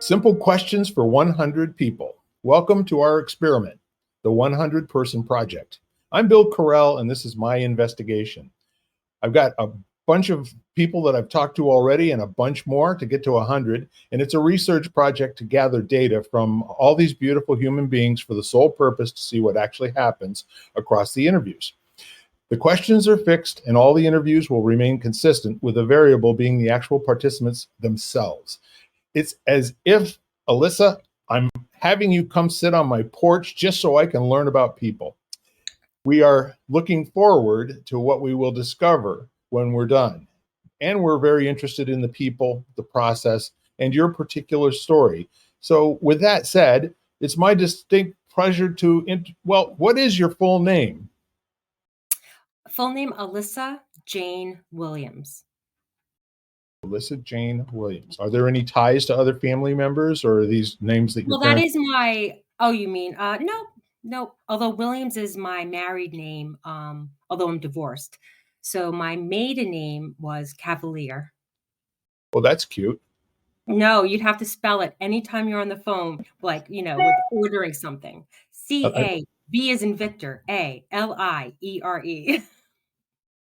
Simple questions for 100 people. Welcome to our experiment, the 100 Person Project. I'm Bill Carell, and this is my investigation. I've got a bunch of people that I've talked to already and a bunch more to get to 100. And it's a research project to gather data from all these beautiful human beings for the sole purpose to see what actually happens across the interviews. The questions are fixed and all the interviews will remain consistent, with a variable being the actual participants themselves. It's as if, Alyssa, I'm having you come sit on my porch just so I can learn about people. We are looking forward to what we will discover when we're done. And we're very interested in the people, the process, and your particular story. So with that said, it's my distinct pleasure to, what is your full name? Full name, Alyssa Jane Williams. Alyssa Jane Williams. Are there any ties to other family members, or are these names that your Well, that is my, you mean, no. Although Williams is my married name, although I'm divorced. So my maiden name was Cavalier. Well, that's cute. No, you'd have to spell it anytime you're on the phone, like, with ordering something. C-A-V as in Victor, A-L-I-E-R-E.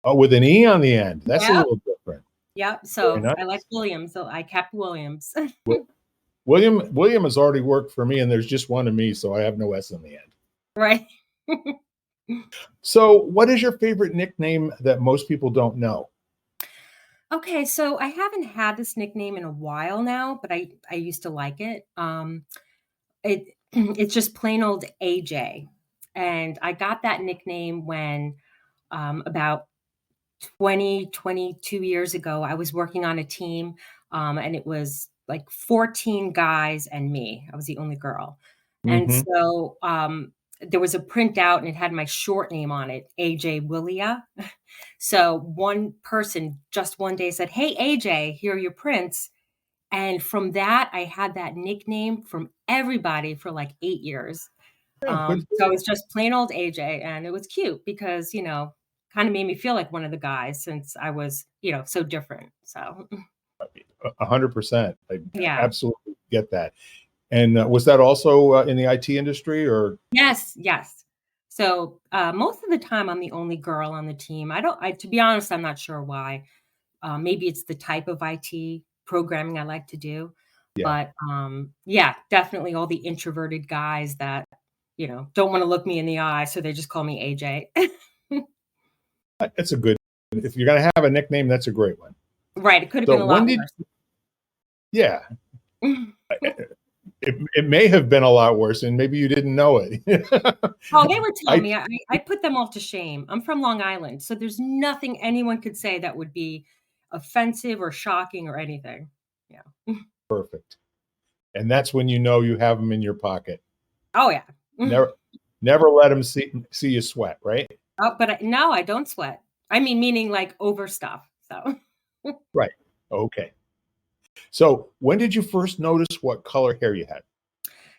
Oh, with an E on the end. That's a Yep. little different. Yep. So Nice. I like Williams, so I kept Williams. William has already worked for me, and there's just one of me, so I have no S in the end. Right. So what is your favorite nickname that most people don't know? Okay, so I haven't had this nickname in a while now, but I used to like it. It's just plain old AJ, and I got that nickname when about 22 years ago, I was working on a team, and it was like 14 guys and me. I was the only girl. And Mhm. so there was a printout and it had my short name on it, AJ Willia. So one person just one day said, "Hey, AJ, here are your prints." And from that, I had that nickname from everybody for like 8 years. Yeah, good. So it's just plain old AJ. And it was cute because, kind of made me feel like one of the guys since I was, so different. So 100%. I yeah. absolutely get that. And was that also in the IT industry, or? Yes. So most of the time I'm the only girl on the team. To be honest, I'm not sure why. Maybe it's the type of IT programming I like to do. Yeah. But yeah, definitely all the introverted guys that, don't want to look me in the eye. So they just call me AJ. It's a good, if you're going to have a nickname, that's a great one. Right. It could have been a lot worse. Yeah. It may have been a lot worse, and maybe you didn't know it. Oh, they would tell me. I put them all to shame. I'm from Long Island, so there's nothing anyone could say that would be offensive or shocking or anything. Yeah. Perfect. And that's when you know you have them in your pocket. Oh, yeah. Never let them see you sweat, right? Oh, but no, I don't sweat. I mean, meaning like over stuff. So. Right. Okay. So when did you first notice what color hair you had?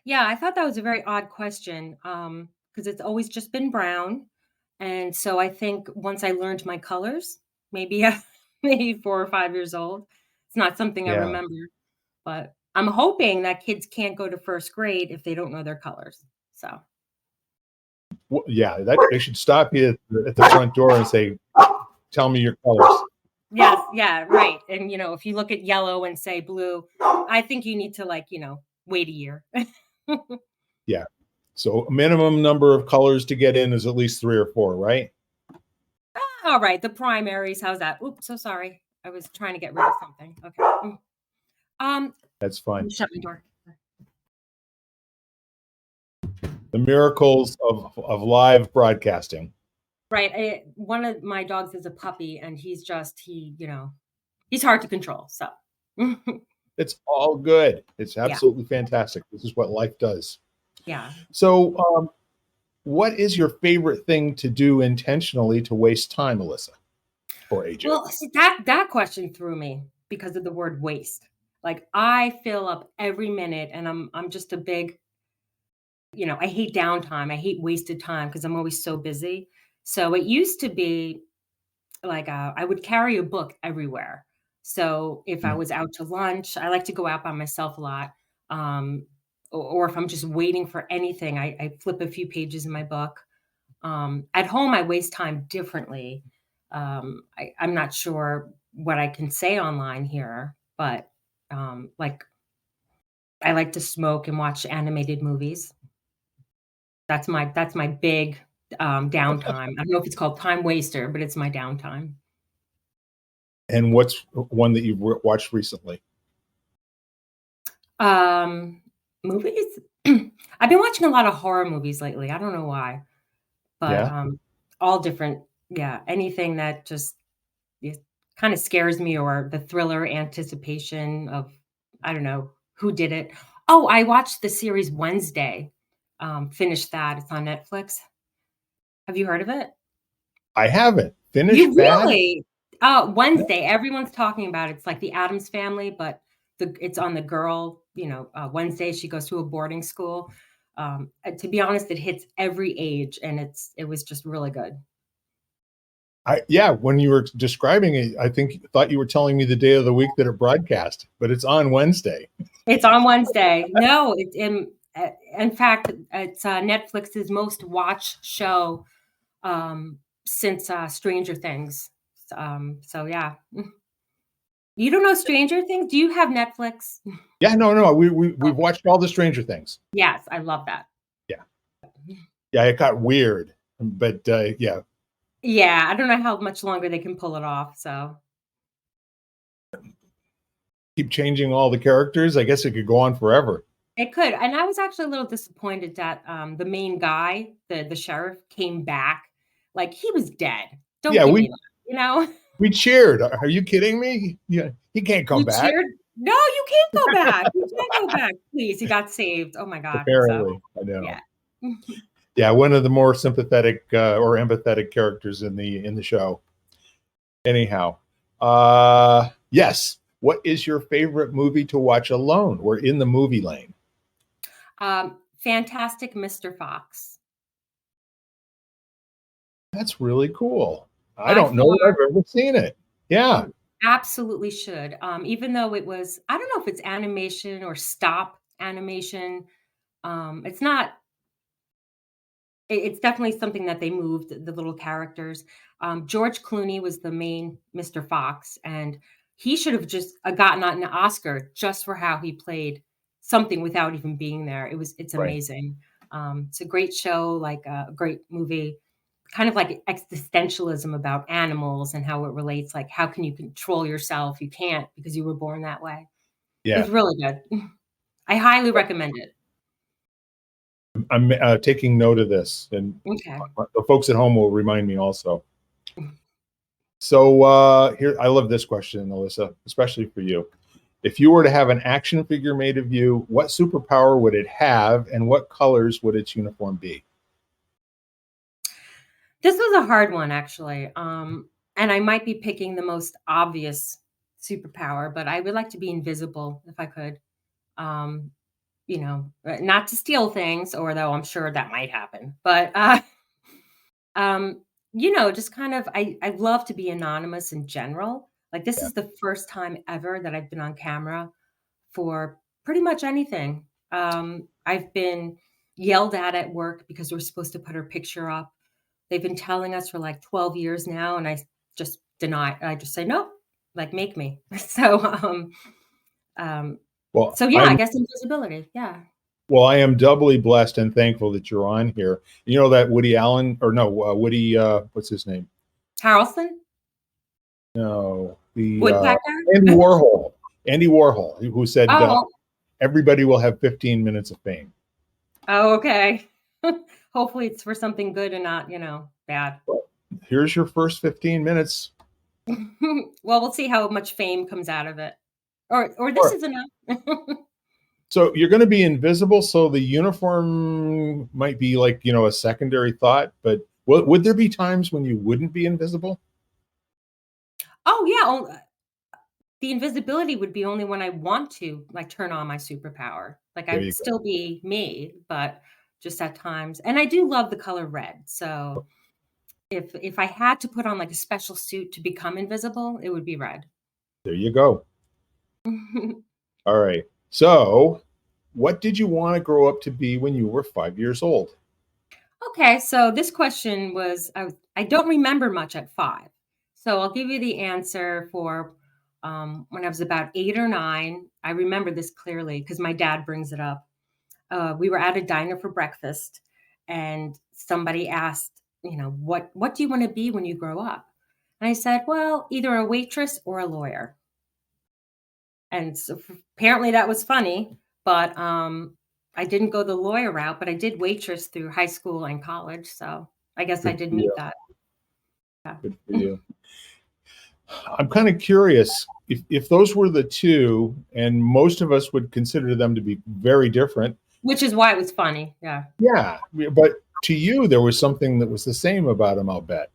Yeah, I thought that was a very odd question because it's always just been brown. And so I think once I learned my colors, maybe maybe 4 or 5 years old, it's not something I Yeah. remember. But I'm hoping that kids can't go to first grade if they don't know their colors. So. Well, yeah, they should stop you at the front door and say, "Tell me your colors." Yes, yeah, right. And if you look at yellow and say blue, I think you need to wait a year. Yeah. So a minimum number of colors to get in is at least 3 or 4, right? All right, the primaries. How's that? Oops, so sorry. I was trying to get rid of something. Okay. That's fine. Shut my door. The miracles of live broadcasting. Right. One of my dogs is a puppy, and he's hard to control. So It's all good. It's absolutely fantastic. This is what life does. Yeah. So, what is your favorite thing to do intentionally to waste time, Alyssa or AJ? Well, see, that question threw me because of the word waste. Like I fill up every minute, and I'm just a big, I hate downtime. I hate wasted time because I'm always so busy. So it used to be like I would carry a book everywhere. So if I was out to lunch, I like to go out by myself a lot. Um, or if I'm just waiting for anything, I flip a few pages in my book. At home, I waste time differently. I'm not sure what I can say online here, but like I like to smoke and watch animated movies. That's my big downtime. I don't know if it's called time waster, but it's my downtime. And what's one that you've watched recently? Um, Movies. I've been watching a lot of horror movies lately. I don't know why, but Yeah. all different. Yeah, anything that just kind of scares me, or the thriller anticipation of, I don't know who did it. Oh, I watched the series Wednesday. Finished that. It's on Netflix. Have you heard of it? I haven't. You Finished bad? really? Oh, Wednesday, everyone's talking about it. It's like the Addams Family, but it's on the girl, Wednesday, she goes to a boarding school. To be honest, it hits every age, and it was just really good. Yeah, when you were describing it, I think thought you were telling me the day of the week that it broadcast, but it's on Wednesday. It's on Wednesday. No, it's in fact, it's Netflix's most watched show since Stranger Things. So yeah. You don't know Stranger Things? Do you have Netflix? Yeah, no, we've watched all the Stranger Things. Yes, I love that. Yeah, yeah, it got weird, but yeah, Yeah, I don't know how much longer they can pull it off, so keep changing all the characters. I guess it could go on forever. it could, and I was actually a little disappointed that, the main guy, the sheriff, came back. Like, he was dead. Don't Yeah, give we me that, you know? we cheered. Are you kidding me? Yeah, he can't come You back. cheered? No, you can't go back. You can't go back, please. He got saved. Oh my god, so, Apparently, I know. yeah. Yeah, one of the more sympathetic or empathetic characters in the show. Anyhow, yes. What is your favorite movie to watch alone? We're in the movie lane. Fantastic Mr. Fox. That's really cool. I By don't know that far, I've ever seen it. Yeah, you absolutely should. Even though it was, I don't know if it's animation or stop animation. It's not. It's definitely something that they moved the little characters. George Clooney was the main Mr. Fox, and he should have just gotten an Oscar just for how he played something without even being there. It's right. amazing. It's a great show, like a great movie, kind of like existentialism about animals and how it relates. Like, how can you control yourself? You can't because you were born that way. It Yeah, was really good. I highly recommend it. I'm taking note of this, and Okay. the folks at home will remind me also. So here, I love this question, Alyssa, especially for you. If you were to have an action figure made of you, what superpower would it have, and what colors would its uniform be? This was a hard one, actually. And I might be picking the most obvious superpower, but I would like to be invisible if I could. Um, not to steal things, or though I'm sure that might happen. But um, just kind of, I love to be anonymous in general. Like, this Yeah, is the first time ever that I've been on camera for pretty much anything. I've been yelled at work because we're supposed to put our picture up. They've been telling us for like 12 years now, and I just deny. I just say no, like, make me. So, um, well, so yeah, I I'm guess invisibility. Yeah, well, I am doubly blessed and thankful that you're on here. You know that Woody Allen, or no, Woody, what's his name? Harrelson, No, the woodpecker. Andy Warhol. Andy Warhol, who said Oh, everybody will have 15 minutes of fame. oh, okay. Hopefully, it's for something good and not, bad. Well, here's your first 15 minutes. Well, we'll see how much fame comes out of it, or All this right. is enough. So you're going to be invisible, so the uniform might be like, a secondary thought, but would there be times when you wouldn't be invisible? Oh yeah. The invisibility would be only when I want to, like, turn on my superpower. Like, I There would you go. still be me, but just at times, and I do love the color red, so if I had to put on, like, a special suit to become invisible, it would be red. There you go. All right. So What did you want to grow up to be when you were 5 years old? Okay, so this question was I don't remember much at 5. So I'll give you the answer for when I was about 8 or 9. I remember this clearly because my dad brings it up. We were at a diner for breakfast, and somebody asked, what do you want to be when you grow up? And I said, well, either a waitress or a lawyer. And so apparently that was funny, but I didn't go the lawyer route, but I did waitress through high school and college. So I guess I Good did for meet you. that. Yeah. Good for you. I'm kind of curious if those were the two, and most of us would consider them to be very different. Which is why it was funny. Yeah. Yeah, but to you, there was something that was the same about them, I'll bet.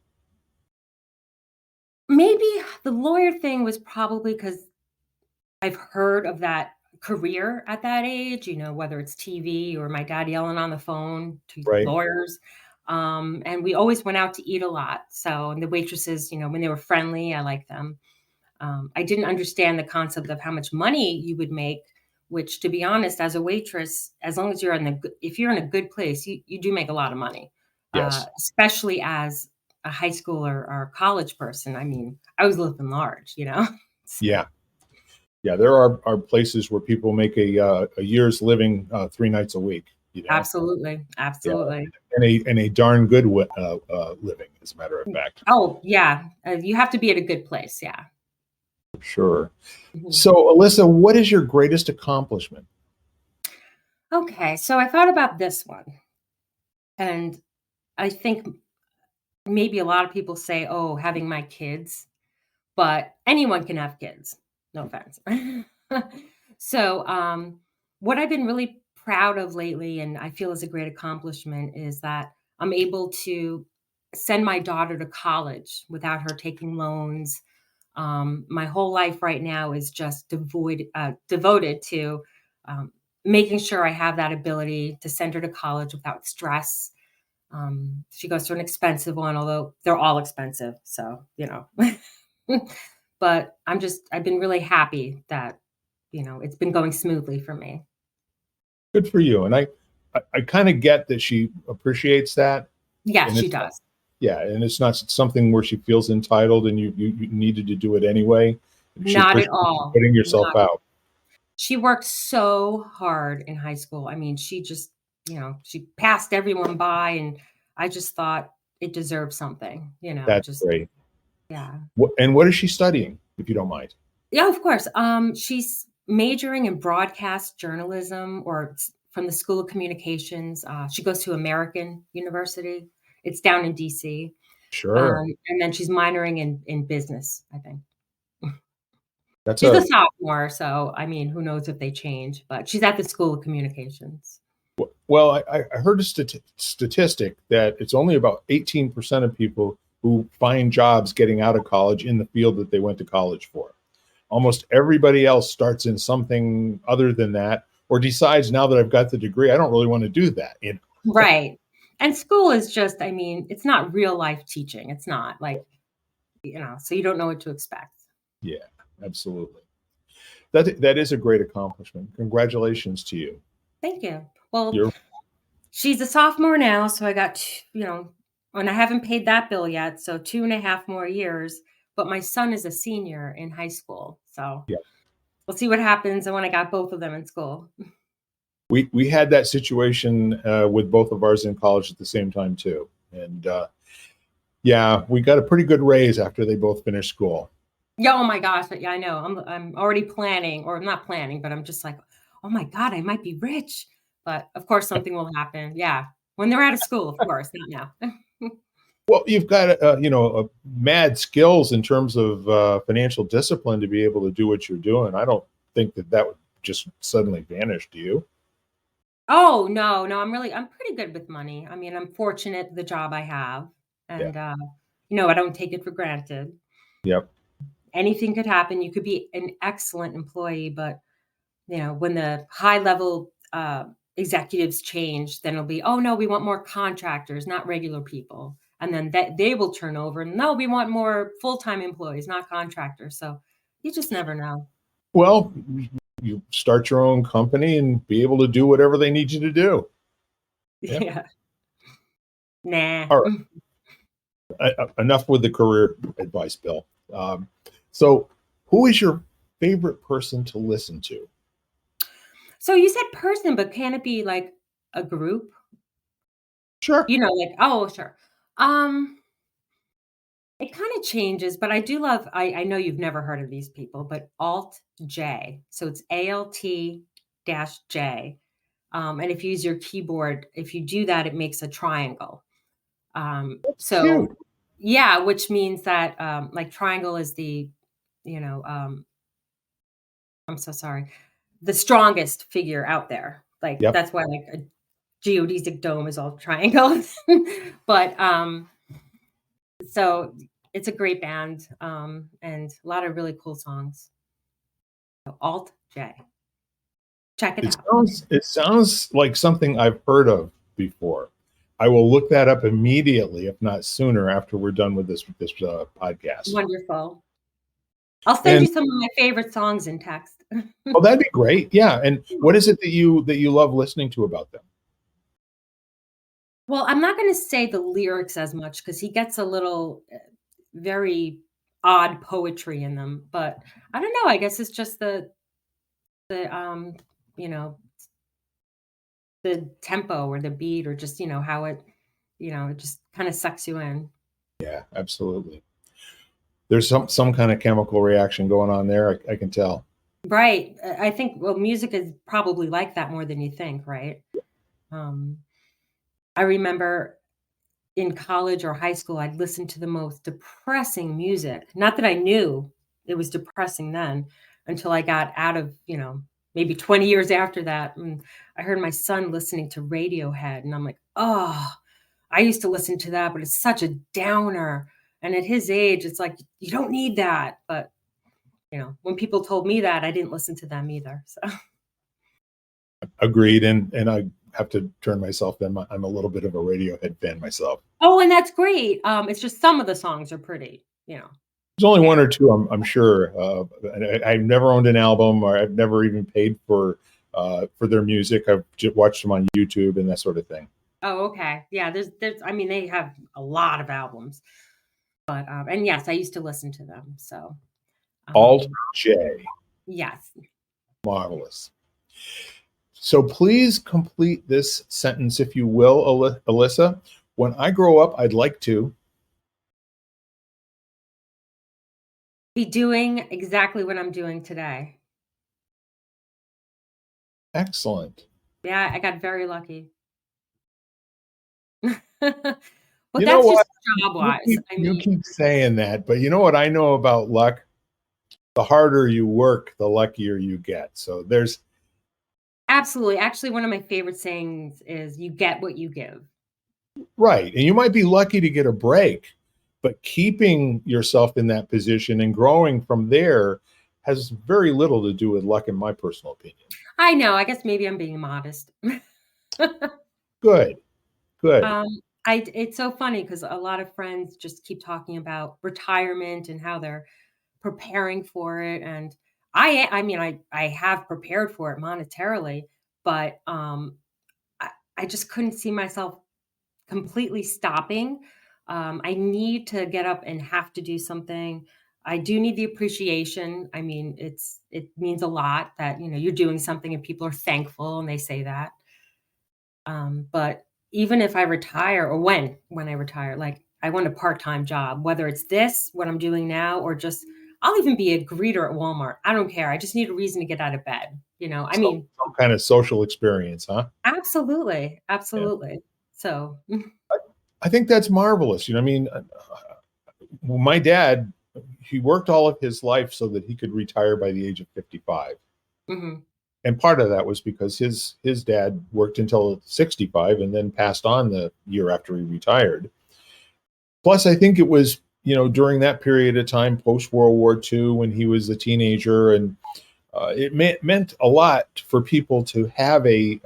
Maybe the lawyer thing was probably because I've heard of that career at that age, whether it's TV or my dad yelling on the phone to Right? lawyers. And we always went out to eat a lot. So, and the waitresses, when they were friendly, I liked them. I didn't understand the concept of how much money you would make, which, to be honest, as a waitress, as long as if you're in a good place, you do make a lot of money, Yes. especially as a high school or college person. I mean, I was living large. So, Yeah. Yeah. There are places where people make a year's living 3 nights a week. absolutely, Yeah, absolutely. and a darn good living, as a matter of fact. Oh, yeah, you have to be at a good place, yeah. Sure. Mhm. So, Alyssa, what is your greatest accomplishment? Okay, so I thought about this one, and I think maybe a lot of people say, "Oh, having my kids," but anyone can have kids, no offense. So, what I've been really proud of lately, and I feel is a great accomplishment, is that I'm able to send my daughter to college without her taking loans. My whole life right now is just devoted to um, making sure I have that ability to send her to college without stress. She goes to an expensive one, although they're all expensive. So. But I've been really happy that, it's been going smoothly for me. Good for you. And I kind of get that she appreciates that, Yes, and she it's not, does. yeah, and it's not something where she feels entitled, and you needed to do it anyway. She Not at appreciates you all. putting yourself Not out. She worked so hard in high school. I mean, she just, she passed everyone by, and I just thought it deserved something, That's just great. yeah. And what is she studying, if you don't mind? Yeah, of course. She's majoring in broadcast journalism from the School of Communications. She goes to American University. It's down in DC. Sure. And then she's minoring in business, I think. That's She's a a sophomore, so I mean, who knows if they change, but she's at the School of Communications. Well, I heard a statistic that it's only about 18% of people who find jobs getting out of college in the field that they went to college for. Almost everybody else starts in something other than that, or decides, now that I've got the degree, I don't really want to do that. Right. And school is just, I mean, it's not real life teaching. It's not like, so you don't know what to expect. Yeah, absolutely. That is a great accomplishment. Congratulations to you. Thank you. Well, You're she's a sophomore now, so I got, and I haven't paid that bill yet, so 2.5 more years. But my son is a senior in high school, so Yeah. we'll see what happens when I got both of them in school. We had that situation with both of ours in college at the same time too, and yeah, we got a pretty good raise after they both finished school. Yeah, oh my gosh, yeah, I know. I'm already planning, or I'm not planning, but I'm just like, "Oh my god, I might be rich." But of course something will happen. Yeah. When they're out of school, of course, not now. Well, you've got mad skills in terms of financial discipline to be able to do what you're doing. I don't think that would just suddenly vanish. Do you? Oh, no, no, I'm pretty good with money. I mean, I'm fortunate the job I have, Yeah. and, I don't take it for granted. Yep. Anything could happen. You could be an excellent employee, but, when the high level, executives change, then it'll be, "Oh, no, we want more contractors, not regular people." And then that they will turn over, "No, we want more full-time employees, not contractors." So, you just never know. Well, you start your own company and be able to do whatever they need you to do. Yeah. Yeah. Nah. All right. Enough with the career advice, Bill. So, who is your favorite person to listen to? So you said person, but can it be like a group? Sure. You know, like, oh, sure. Um, it kind of changes, but I do love, I know you've never heard of these people, but Alt J. So it's ALT dash J. And if you use your keyboard, if you do that, it makes a triangle. That's cute. So yeah, which means that like triangle is the, you know, I'm so sorry, the strongest figure out there. Like Yep. that's why like a geodesic dome is all triangles. But so it's a great band and a lot of really cool songs. So Alt J. Check it out. It sounds like something I've heard of before. I will look that up immediately, if not sooner, after we're done with this podcast. Wonderful. I'll send you And some of my favorite songs in text. oh, that'd be great. Yeah. And what is it that you love listening to about them? Well, I'm not gonna say the lyrics as much because he gets a little, very odd poetry in them, but I don't know, I guess it's just the, you know, the tempo or the beat or just, how it, it just kinda sucks you in. Yeah, absolutely. There's some kind of chemical reaction going on there. I can tell. Right, I think, well, music is probably like that more than you think, right? Um, I remember in college or high school, I'd listen to the most depressing music. Not that I knew it was depressing then until I got out of, maybe 20 years after that. And I heard my son listening to Radiohead, and I'm like, oh, I used to listen to that, but it's such a downer. And at his age, it's like, you don't need that. But, when people told me that, I didn't listen to them either. So, Agreed. And I have to turn myself in. I'm a little bit of a Radiohead fan myself. oh, and that's great. It's just some of the songs are pretty. There's only one Yeah. or two, I'm sure. I've never owned an album, or I've never even paid for their music. I've just watched them on YouTube and that sort of thing. Oh, okay. Yeah, there's I mean, they have a lot of albums, but, and yes, I used to listen to them, so, Alt um, J, yes. marvelous. So please complete this sentence, if you will, Alyssa. When I grow up, I'd like to. Be doing exactly what I'm doing today. Excellent. Yeah, I got very lucky. But You know that's what? just job-wise. I You mean, keep saying that, but you know what I know about luck? The harder you work, the luckier you get. So there's absolutely. Actually, one of my favorite sayings is, "You get what you give." right. And you might be lucky to get a break, but keeping yourself in that position and growing from there has very little to do with luck, in my personal opinion. I know, I guess maybe I'm being modest. Good, good. Um, I it's so funny because a lot of friends just keep talking about retirement and how they're preparing for it, and I mean, I have prepared for it monetarily, but, I just couldn't see myself completely stopping. I need to get up and have to do something. I do need the appreciation. I mean, it means a lot that, you're doing something and people are thankful and they say that. But even if I retire or when I retire, like I want a part-time job, whether it's this, what I'm doing now, or just I'll even be a greeter at Walmart. I don't care. I just need a reason to get out of bed. I mean, Some kind of social experience, huh? absolutely, Yeah. absolutely. So, I think that's marvelous. I mean, well, my dad, he worked all of his life so that he could retire by the age of 55. mhm, And part of that was because his dad worked until 65 and then passed on the year after he retired. Plus, I think it was, during that period of time, post World War II, when he was a teenager, and it meant a lot for people to have a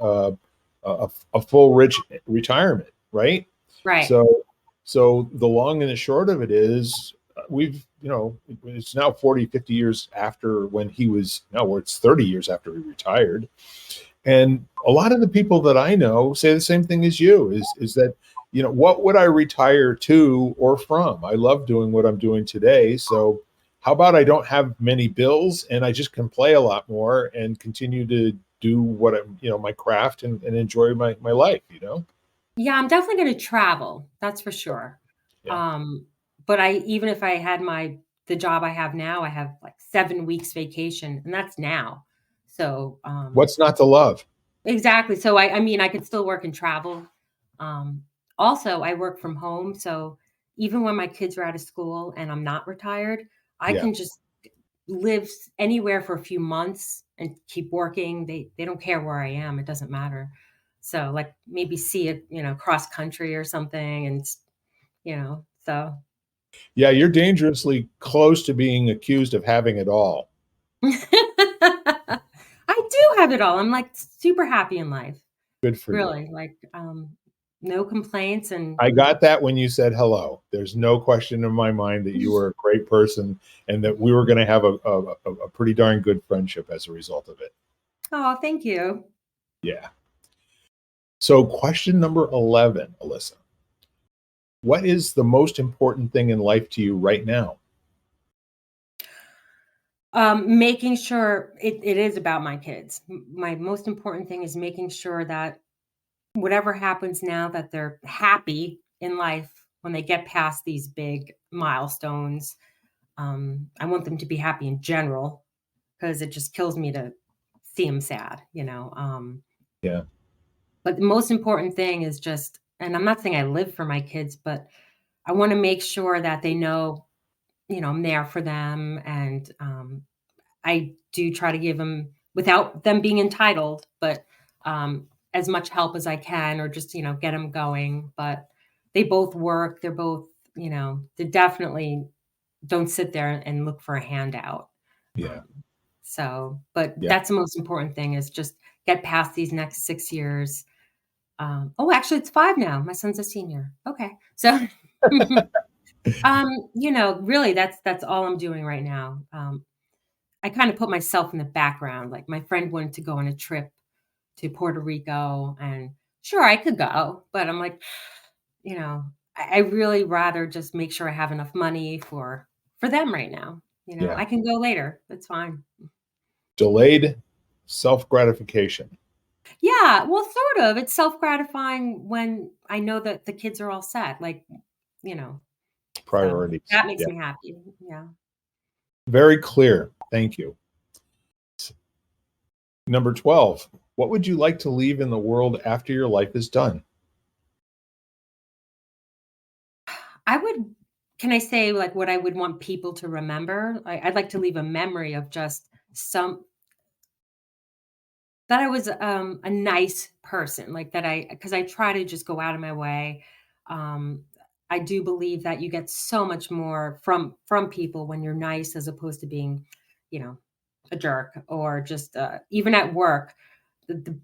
full rich retirement, right? right. So, so the long and the short of it is, we've it's now 40, 50 years after when he was, no, it's 30 years after he retired. And a lot of the people that I know say the same thing as you is that, what would I retire to or from? I love doing what I'm doing today. So how about I don't have many bills and I just can play a lot more and continue to do what I'm, my craft and enjoy my life. Yeah, I'm definitely gonna travel, that's for sure. Yeah. Um, but I even if I had the job I have now, I have, like, 7 weeks vacation, and that's now. So, What's not to love? exactly, so I mean, I could still work and travel. Um, Also, I work from home, so even when my kids are out of school and I'm not retired, I Yeah. can just live anywhere for a few months and keep working. They don't care where I am, it doesn't matter. So, like, maybe see it, cross country or something and so Yeah. You're dangerously close to being accused of having it all. I do have it all. I'm, like, super happy in life, Good for you. really, like, no complaints and I got that when you said hello. There's no question in my mind that you were a great person and that we were going to have a pretty darn good friendship as a result of it. Oh, thank you. Yeah. So, question number 11, Alyssa. What is the most important thing in life to you right now? Making sure it is about my kids. My most important thing is making sure that whatever happens now, that they're happy in life when they get past these big milestones. I want them to be happy in general because it just kills me to see them sad. Yeah. But the most important thing is just, and I'm not saying I live for my kids, but I want to make sure that they know, I'm there for them. And I do try to give them, without them being entitled, but as much help as I can, or just, get them going. But they both work. They're both, they definitely don't sit there and look for a handout. Yeah. Um, but Yeah. that's the most important thing is just get past these next 6 years. Oh, actually, it's 5 now. My son's a senior. Okay. So, really, that's all I'm doing right now. I kind of put myself in the background. Like my friend wanted to go on a trip to Puerto Rico, and sure, I could go, but I'm like, you know, I really rather just make sure I have enough money for them right now. Yeah. I can go later. That's fine. Delayed self gratification. Yeah, well, sort of. It's self-gratifying when I know that the kids are all set. Like, you know, so Priorities. that makes Yeah. me happy. Yeah. Very clear. Thank you. Number 12. What would you like to leave in the world after your life is done? I would Can I say, like, what I would want people to remember? I'd like to leave a memory of just some that I was, a nice person, like, that because I try to just go out of my way. Um, I do believe that you get so much more from people when you're nice as opposed to being, you know, a jerk or just, even at work, the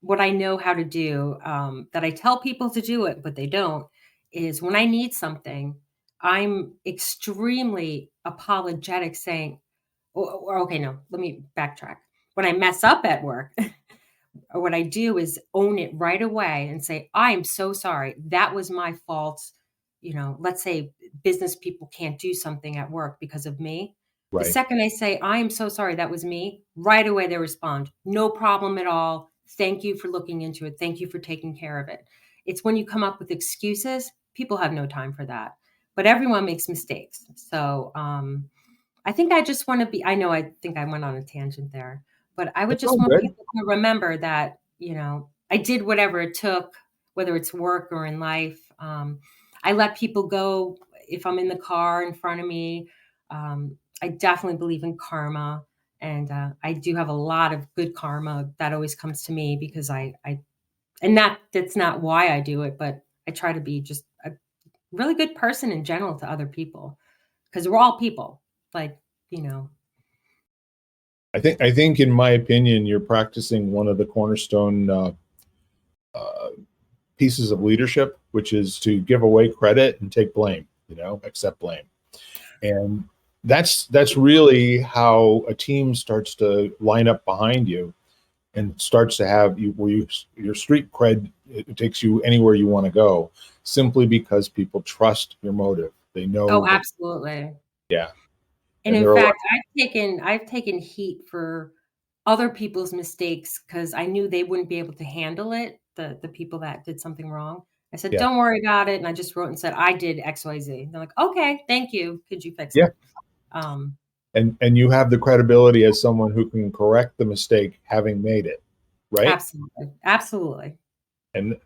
what I know how to do, that I tell people to do it, but they don't, is when I need something, I'm extremely apologetic saying or okay, no, let me backtrack. When I mess up at work, or what I do is own it right away and say, "I am so sorry. That was my fault." Let's say business people can't do something at work because of me. The Right. second I say, "I am so sorry, that was me," right away they respond, "No problem at all. Thank you for looking into it. Thank you for taking care of it." It's when you come up with excuses, people have no time for that. But everyone makes mistakes. So, I think I just wanna be I know I think I went on a tangent there, but I would That's just all want good. people to remember that, I did whatever it took, whether it's work or in life. I let people go if I'm in the car in front of me. I definitely believe in karma, and, I do have a lot of good karma that always comes to me because I and that's not why I do it, but I try to be just a really good person in general to other people because 'cause we're all people, like, you know I think, in my opinion, you're practicing one of the cornerstone uh, pieces of leadership, which is to give away credit and take blame. Accept blame. And that's really how a team starts to line up behind you and starts to have you where your street cred, it takes you anywhere you want to go, simply because people trust your motive. They Oh, know that, absolutely. yeah. And And in there are a lot. fact, I've taken heat for other people's mistakes because I knew they wouldn't be able to handle it, the people that did something wrong. I said, Yeah, "Don't worry about it," and I just wrote and said, "I did XYZ." They're like, "Okay, thank you. Could you fix yeah. it?" Um, And you have the credibility as someone who can correct the mistake having made it, right? Absolutely, absolutely. And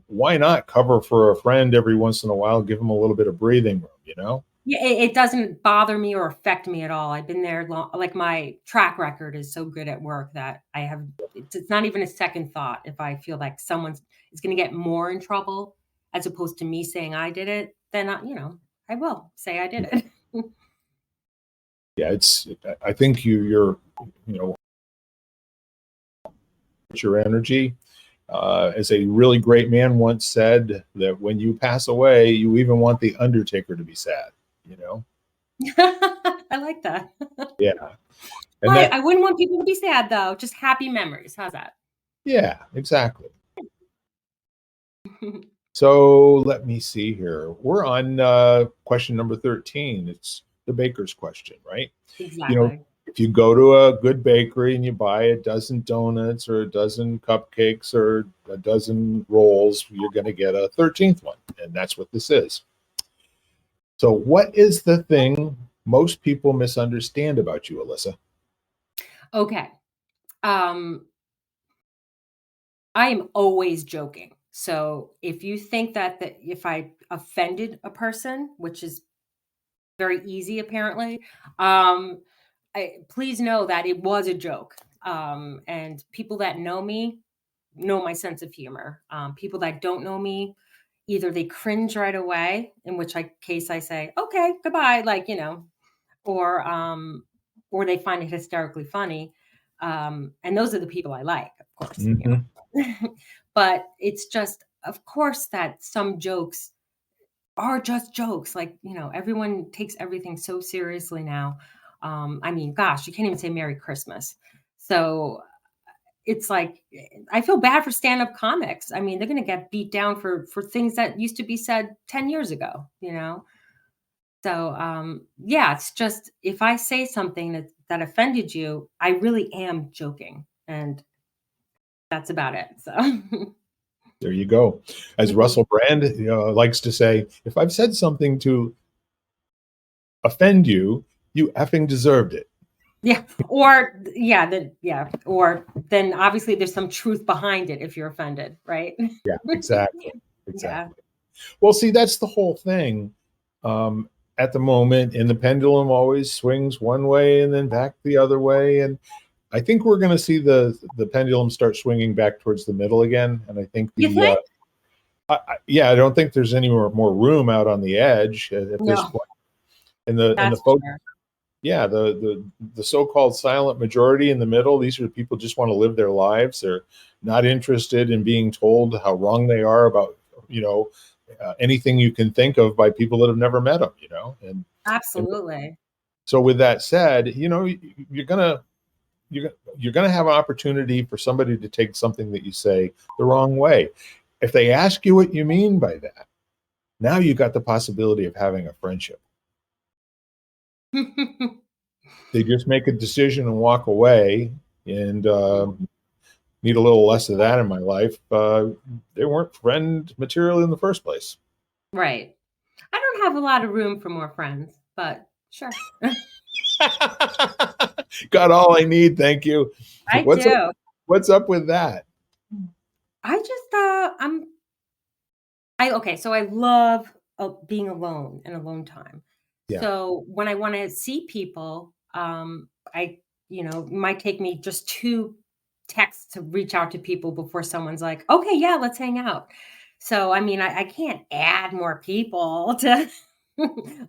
why not cover for a friend every once in a while, give them a little bit of breathing room, you know? Yeah, it doesn't bother me or affect me at all. I've been there long like, my track record is so good at work that I have it's not even a second thought if I feel like someone's is gonna get more in trouble as opposed to me saying I did it, then I will say I did it. Yeah, I think you're, you know, your energy. As a really great man once said, that when you pass away, you even want the Undertaker to be sad, you know? I like that. Yeah. And Well, that, I wouldn't want people to be sad, though, just happy memories. How's that? yeah, exactly. So let me see here. We're on question number 13. It's the baker's question, right? You know, Exactly. if you go to a good bakery and you buy a dozen donuts or a dozen cupcakes or a dozen rolls, you're going to get a 13th one. And that's what this is. So, what is the thing most people misunderstand about you, Alyssa? Okay. Um, I am always joking. So if you think that if I offended a person, which is very easy apparently, please know that it was a joke. And people that know me know my sense of humor. People that don't know me, either they cringe right away, in which case I say, okay, goodbye, like, or um, or they find it hysterically funny. And those are the people I like, of course, Hmm. But it's just, of course, that some jokes are just jokes. Like, everyone takes everything so seriously now. I mean, gosh, you can't even say Merry Christmas. So it's like I feel bad for stand-up comics. I mean, they're gonna get beat down for things that used to be said 10 years ago. So yeah, it's just if I say something that offended you, I really am joking. And that's about it. So There you go. As Russell Brand, likes to say, if I've said something to offend you, you effing deserved it. yeah, or then obviously there's some truth behind it if you're offended, right? Yeah, exactly. Yeah, Exactly. Well, see, that's the whole thing. At the moment, and the pendulum always swings one way and then back the other way. And I think we're going to see the pendulum start swinging back towards the middle again. And I think you think? yeah, I don't think there's any more room out on the edge at this No, point. And the that's folks, for yeah, the so-called silent majority in the middle, these are people just want to live their lives. They're not interested in being told how wrong they are about, you know, anything you can think of by people that have never met them, and absolutely. so with that said, you're gonna you're gonna have an opportunity for somebody to take something that you say the wrong way. If they ask you what you mean by that, now you got the possibility of having a friendship. They just make a decision and walk away, and need a little less of that in my life. They weren't friend material in the first place. Right. I don't have a lot of room for more friends, but sure. Got all I need, thank you. I What's up? do. What's up with that? I just okay, so I love being alone and alone time. Yeah, So when I want to see people, I might take me just two texts to reach out to people before someone's like, okay, yeah, let's hang out. So I mean, I can't add more people to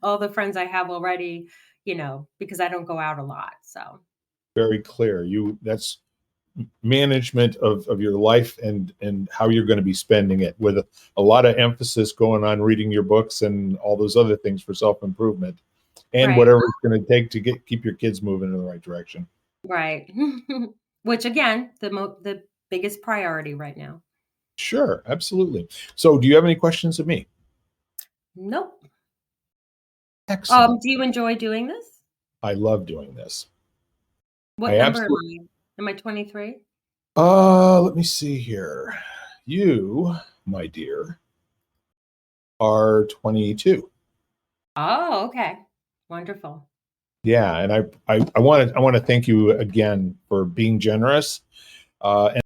all the friends I have already, because I don't go out a lot. So very clear. That's management of your life and how you're going to be spending it, with a lot of emphasis going on reading your books and all those other things for self-improvement. and Right. whatever it's going to take to keep your kids moving in the right direction. Right. Which again, the biggest priority right now. Sure, absolutely. So, do you have any questions of me? Nope. Excellent. Do you enjoy doing this? I love doing this. What I number am absolutely. I? Am I 23? Let me see here. You, my dear, are 22. Oh, okay. Wonderful. Yeah, and I want to thank you again for being generous. And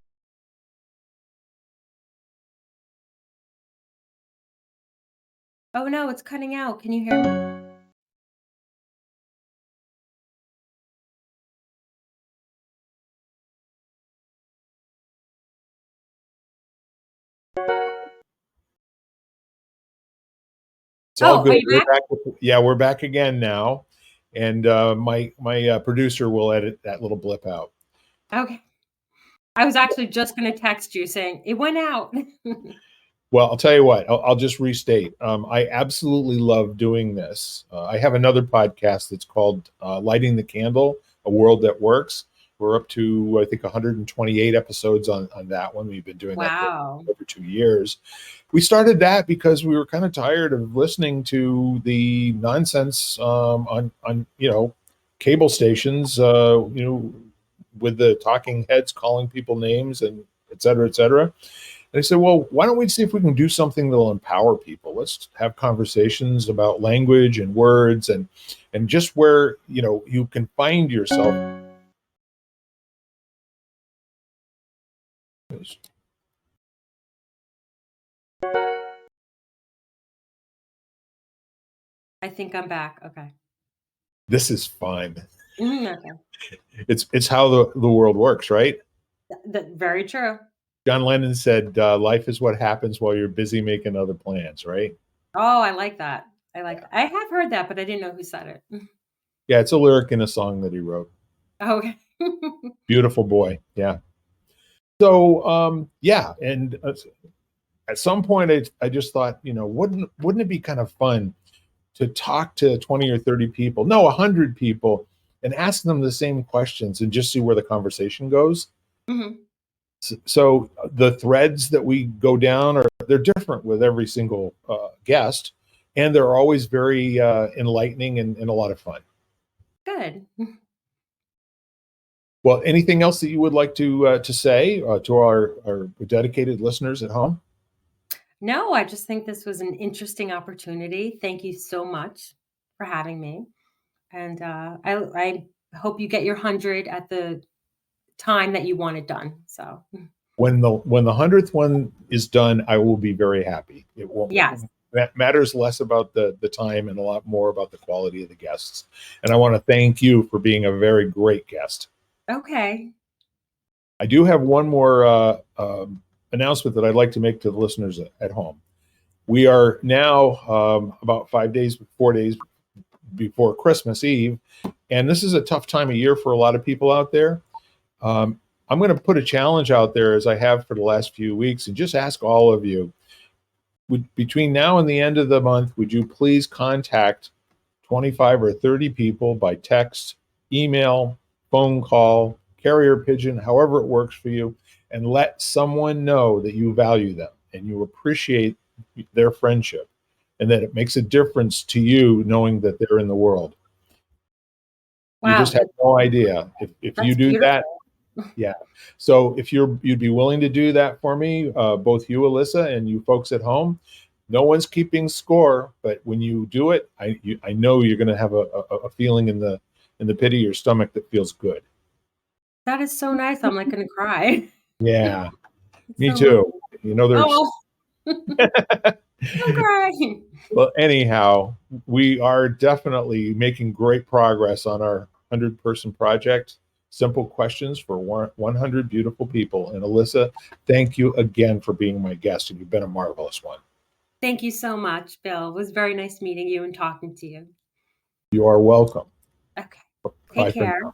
Oh no, it's cutting out. Can you hear me? it's all Oh, are good. you We're back? back. Yeah, we're back again now, and my producer will edit that little blip out. Okay. I was actually just gonna text you saying it went out. Well, I'll tell you what. I'll just restate. I absolutely love doing this. I have another podcast that's called "Lighting the Candle: A World That Works." We're up to I think 128 episodes on that one. We've been doing that for Wow. over 2 years. We started that because we were kind of tired of listening to the nonsense on cable stations. With the talking heads calling people names and et cetera, et cetera. They said, well, why don't we see if we can do something that'll empower people? Let's have conversations about language and words and just where you can find yourself. I think I'm back. Okay. This is fun. Okay. It's how the world works, right? Very true. John Lennon said, "Life is what happens while you're busy making other plans." Right? Oh, I like that. I like Yeah, that. I have heard that, but I didn't know who said it. yeah. It's a lyric in a song that he wrote. Okay. Beautiful boy. Yeah. So, yeah, and at some point, I just thought, wouldn't it be kind of fun to talk to 20 or 30 people, no, 100 people, and ask them the same questions and just see where the conversation goes. Mhm. So the threads that we go down they're different with every single guest, and they're always very enlightening and a lot of fun. Good. Well, anything else that you would like to say to our dedicated listeners at home? No, I just think this was an interesting opportunity. Thank you so much for having me. And I hope you get your 100 at the time that you want it done. So, When the 100th one is done, I will be very happy. It won't. yes. That matters less about the time and a lot more about the quality of the guests. And I want to thank you for being a very great guest. Okay. I do have one more announcement that I'd like to make to the listeners at home. We are now about 5 days, 4 days before Christmas Eve, and this is a tough time of year for a lot of people out there. Um, I'm going to put a challenge out there as I have for the last few weeks and just ask all of you, between now and the end of the month, would you please contact 25 or 30 people by text, email, phone call, carrier pigeon, however it works for you, and let someone know that you value them and you appreciate their friendship and that it makes a difference to you knowing that they're in the world. You Wow. just have no idea. If you That's do that, beautiful. yeah. So if you'd be willing to do that for me, both you, Alyssa, and you folks at home, no one's keeping score, but when you do it, I know you're going to have a feeling in the pit of your stomach that feels good. That is so nice. I'm like gonna cry. Yeah, It's me so too. lovely. There's Oh, I'm crying. well, anyhow, we are definitely making great progress on our 100-person project. Simple questions for 100 beautiful people. And Alyssa, thank you again for being my guest, and you've been a marvelous one. Thank you so much, Bill. It was very nice meeting you and talking to you. You are welcome. Okay. Take Bye for care. now.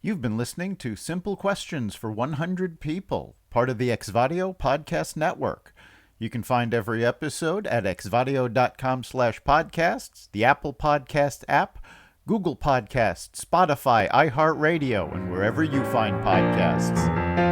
You've been listening to Simple Questions for 100 People, part of the Exvadio Podcast Network. You can find every episode at xvadio.com/podcasts, the Apple Podcast app, Google Podcasts, Spotify, iHeartRadio, and wherever you find podcasts.